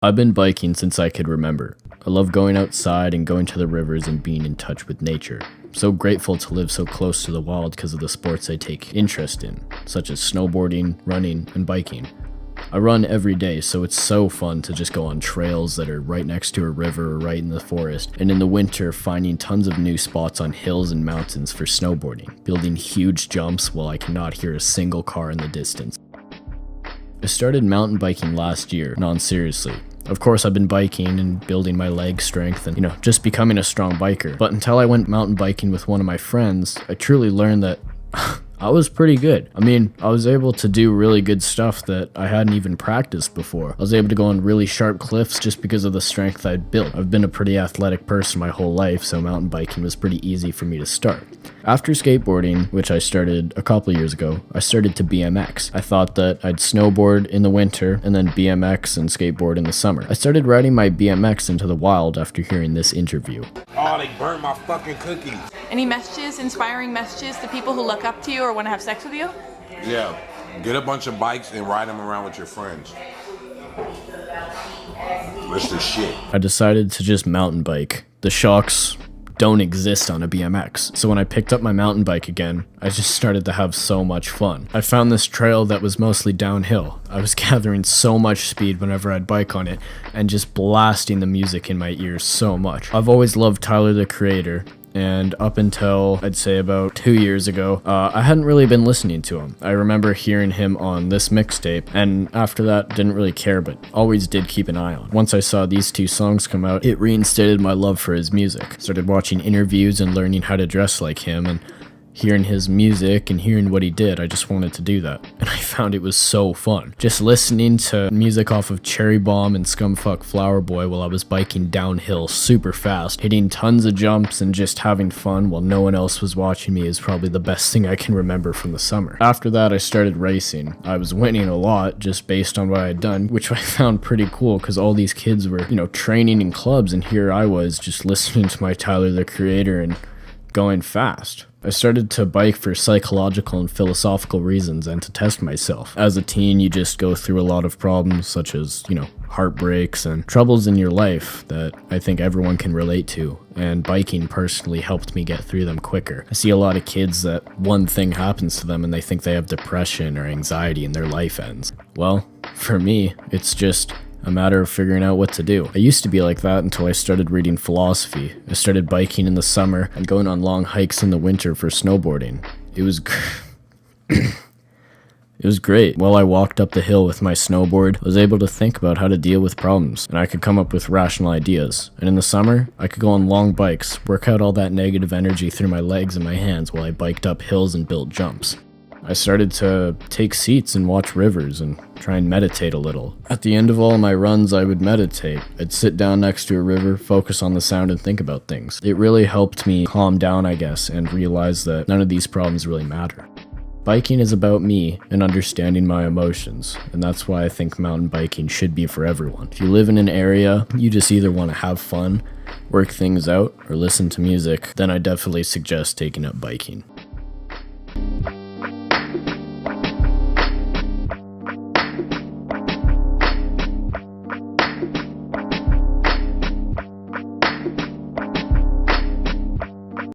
I've been biking since I could remember. I love going outside and going to the rivers and being in touch with nature. I'm so grateful to live so close to the wild because of the sports I take interest in, such as snowboarding, running, and biking. I run every day, so it's so fun to just go on trails that are right next to a river or right in the forest, and in the winter finding tons of new spots on hills and mountains for snowboarding, building huge jumps while I cannot hear a single car in the distance. I started mountain biking last year, non-seriously. Of course, I've been biking and building my leg strength and, just becoming a strong biker. But until I went mountain biking with one of my friends, I truly learned that I was pretty good. I was able to do really good stuff that I hadn't even practiced before. I was able to go on really sharp cliffs just because of the strength I'd built. I've been a pretty athletic person my whole life, so mountain biking was pretty easy for me to start. After skateboarding, which I started a couple years ago, I started to BMX. I thought that I'd snowboard in the winter and then BMX and skateboard in the summer. I started riding my BMX into the wild after hearing this interview. Oh, they burned my fucking cookies. Any messages, inspiring messages to people who look up to you or want to have sex with you? Yeah, get a bunch of bikes and ride them around with your friends. That's the shit. I decided to just mountain bike. The shocks don't exist on a BMX. So when I picked up my mountain bike again, I just started to have so much fun. I found this trail that was mostly downhill. I was gathering so much speed whenever I'd bike on it and just blasting the music in my ears so much. I've always loved Tyler, the Creator. And up until, I'd say about 2 years ago, I hadn't really been listening to him. I remember hearing him on this mixtape, and after that, didn't really care, but always did keep an eye on. Once I saw these two songs come out, it reinstated my love for his music. Started watching interviews and learning how to dress like him, and hearing his music and hearing what he did, I just wanted to do that. And I found it was so fun. Just listening to music off of Cherry Bomb and Scumfuck Flower Boy while I was biking downhill super fast, hitting tons of jumps and just having fun while no one else was watching me is probably the best thing I can remember from the summer. After that, I started racing. I was winning a lot just based on what I had done, which I found pretty cool because all these kids were, training in clubs, and here I was just listening to my Tyler, the Creator and going fast. I started to bike for psychological and philosophical reasons and to test myself. As a teen, you just go through a lot of problems such as, heartbreaks and troubles in your life that I think everyone can relate to, and biking personally helped me get through them quicker. I see a lot of kids that one thing happens to them and they think they have depression or anxiety and their life ends. Well, for me, it's just a matter of figuring out what to do. I used to be like that until I started reading philosophy. I started biking in the summer and going on long hikes in the winter for snowboarding. It was It was great. While I walked up the hill with my snowboard, I was able to think about how to deal with problems, and I could come up with rational ideas. And in the summer, I could go on long bikes, work out all that negative energy through my legs and my hands while I biked up hills and built jumps. I started to take seats and watch rivers and try and meditate a little. At the end of all my runs, I would meditate. I'd sit down next to a river, focus on the sound, and think about things. It really helped me calm down, I guess, and realize that none of these problems really matter. Biking is about me and understanding my emotions, and that's why I think mountain biking should be for everyone. If you live in an area, you just either want to have fun, work things out, or listen to music, then I definitely suggest taking up biking.